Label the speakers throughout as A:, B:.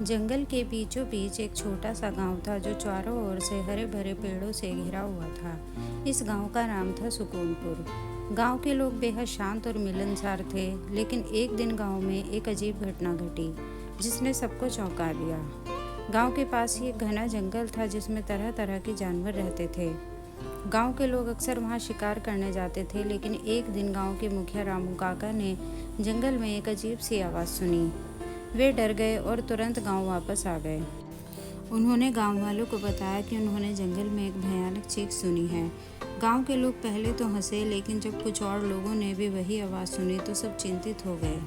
A: जंगल के बीचों बीच एक छोटा सा गांव था जो चारों ओर से हरे भरे पेड़ों से घिरा हुआ था। इस गांव का नाम था सुकूनपुर। गांव के लोग बेहद शांत और मिलनसार थे, लेकिन एक दिन गांव में एक अजीब घटना घटी जिसने सबको चौंका दिया। गांव के पास ही एक घना जंगल था जिसमें तरह तरह के जानवर रहते थे। गांव के लोग अक्सर वहां शिकार करने जाते थे, लेकिन एक दिन गांव के मुखिया रामू काका ने जंगल में एक अजीब सी आवाज़ सुनी। वे डर गए और तुरंत गांव वापस आ गए। उन्होंने गांव वालों को बताया कि उन्होंने जंगल में एक भयानक चीख सुनी है। गांव के लोग पहले तो हंसे, लेकिन जब कुछ और लोगों ने भी वही आवाज़ सुनी तो सब चिंतित हो गए।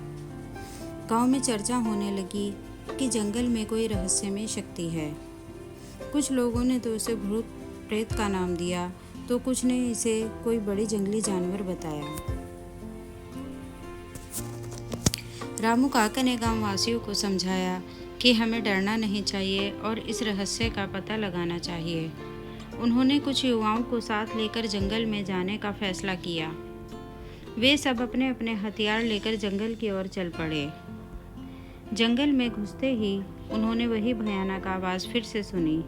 A: गांव में चर्चा होने लगी कि जंगल में कोई रहस्यमय शक्ति है। कुछ लोगों ने तो उसे भूत प्रेत का नाम दिया, तो कुछ ने इसे कोई बड़ी जंगली जानवर बताया। रामू काका ने गांव वासियों को समझाया कि हमें डरना नहीं चाहिए और इस रहस्य का पता लगाना चाहिए। उन्होंने कुछ युवाओं को साथ लेकर जंगल में जाने का फैसला किया। वे सब अपने अपने हथियार लेकर जंगल की ओर चल पड़े। जंगल में घुसते ही उन्होंने वही भयानक आवाज़ फिर से सुनी।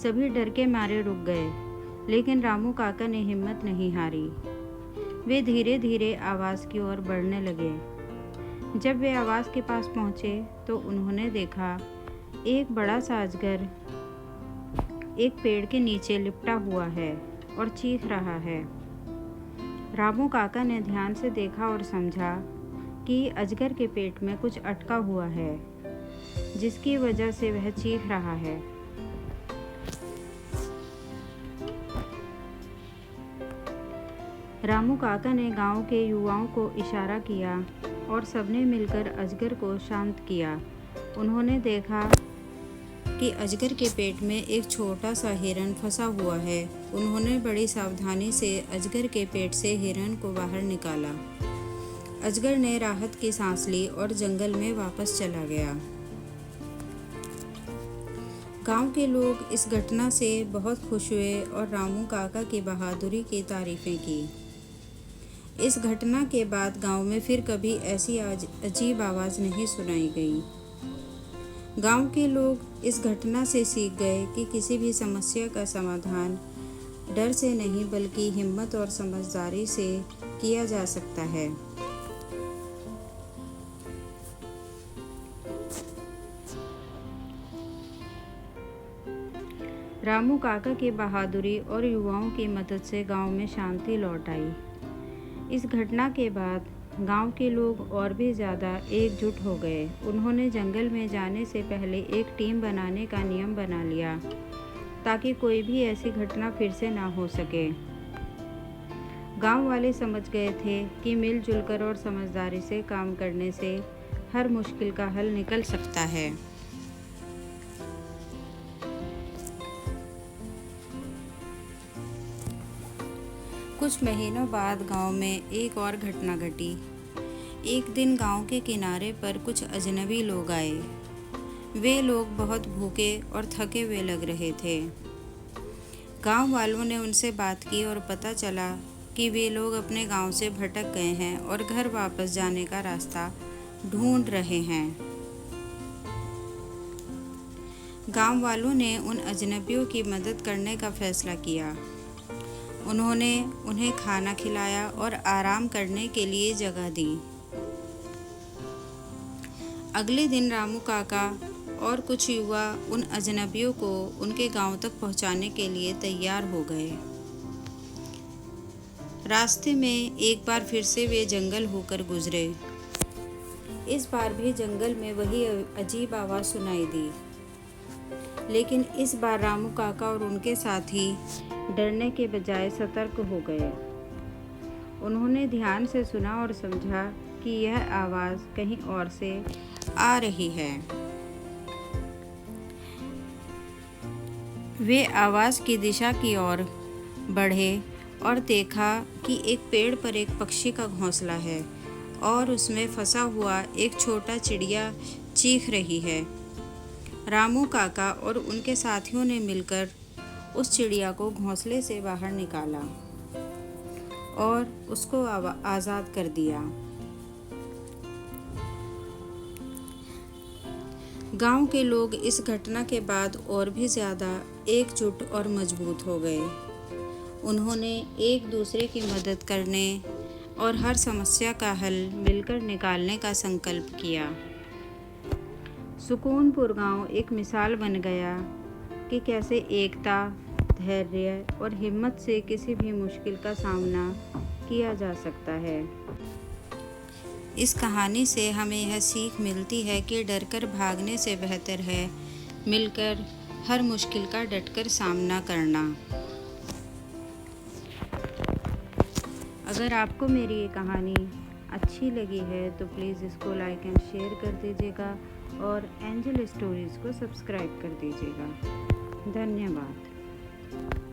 A: सभी डर के मारे रुक गए, लेकिन रामू काका ने हिम्मत नहीं हारी। वे धीरे धीरे आवाज़ की ओर बढ़ने लगे। जब वे आवाज़ के पास पहुँचे तो उन्होंने देखा एक बड़ा सा अजगर एक पेड़ के नीचे लिपटा हुआ है और चीख रहा है। रामू काका ने ध्यान से देखा और समझा कि अजगर के पेट में कुछ अटका हुआ है, जिसकी वजह से वह चीख रहा है। रामू काका ने गांव के युवाओं को इशारा किया और सबने मिलकर अजगर को शांत किया। उन्होंने देखा कि अजगर के पेट में एक छोटा सा हिरन फंसा हुआ है। उन्होंने बड़ी सावधानी से अजगर के पेट से हिरन को बाहर निकाला। अजगर ने राहत की सांस ली और जंगल में वापस चला गया। गांव के लोग इस घटना से बहुत खुश हुए और रामू काका की बहादुरी की तारीफें की। इस घटना के बाद गांव में फिर कभी ऐसी अजीब आवाज़ नहीं सुनाई गई। गांव के लोग इस घटना से सीख गए कि किसी भी समस्या का समाधान डर से नहीं बल्कि हिम्मत और समझदारी से किया जा सकता है। रामू काका की बहादुरी और युवाओं की मदद से गांव में शांति लौट आई। इस घटना के बाद गांव के लोग और भी ज़्यादा एकजुट हो गए। उन्होंने जंगल में जाने से पहले एक टीम बनाने का नियम बना लिया ताकि कोई भी ऐसी घटना फिर से ना हो सके। गांव वाले समझ गए थे कि मिलजुल कर और समझदारी से काम करने से हर मुश्किल का हल निकल सकता है। कुछ महीनों बाद गांव में एक और घटना घटी। एक दिन गांव के किनारे पर कुछ अजनबी लोग आए। वे लोग बहुत भूखे और थके हुए लग रहे थे। गांव वालों ने उनसे बात की और पता चला कि वे लोग अपने गांव से भटक गए हैं और घर वापस जाने का रास्ता ढूंढ रहे हैं। गांव वालों ने उन अजनबियों की मदद करने का फैसला किया। उन्होंने उन्हें खाना खिलाया और आराम करने के लिए जगह दी। अगले दिन रामू काका और कुछ युवा उन अजनबियों को उनके गांव तक पहुंचाने के लिए तैयार हो गए। रास्ते में एक बार फिर से वे जंगल होकर गुजरे। इस बार भी जंगल में वही अजीब आवाज़ सुनाई दी, लेकिन इस बार रामू काका और उनके साथी डरने के बजाय सतर्क हो गए। उन्होंने ध्यान से सुना और समझा कि यह आवाज़ कहीं और से आ रही है। वे आवाज़ की दिशा की ओर बढ़े और देखा कि एक पेड़ पर एक पक्षी का घोंसला है और उसमें फंसा हुआ एक छोटा चिड़िया चीख रही है। रामू काका और उनके साथियों ने मिलकर उस चिड़िया को घोंसले से बाहर निकाला और उसको आज़ाद कर दिया। गांव के लोग इस घटना के बाद और भी ज़्यादा एकजुट और मजबूत हो गए। उन्होंने एक दूसरे की मदद करने और हर समस्या का हल मिलकर निकालने का संकल्प किया। सुकूनपुर गांव एक मिसाल बन गया कि कैसे एकता, धैर्य और हिम्मत से किसी भी मुश्किल का सामना किया जा सकता है। इस कहानी से हमें यह सीख मिलती है कि डरकर भागने से बेहतर है मिलकर हर मुश्किल का डटकर सामना करना। अगर आपको मेरी ये कहानी अच्छी लगी है तो प्लीज़ इसको लाइक एंड शेयर कर दीजिएगा और एंजल स्टोरीज़ को सब्सक्राइब कर दीजिएगा। धन्यवाद।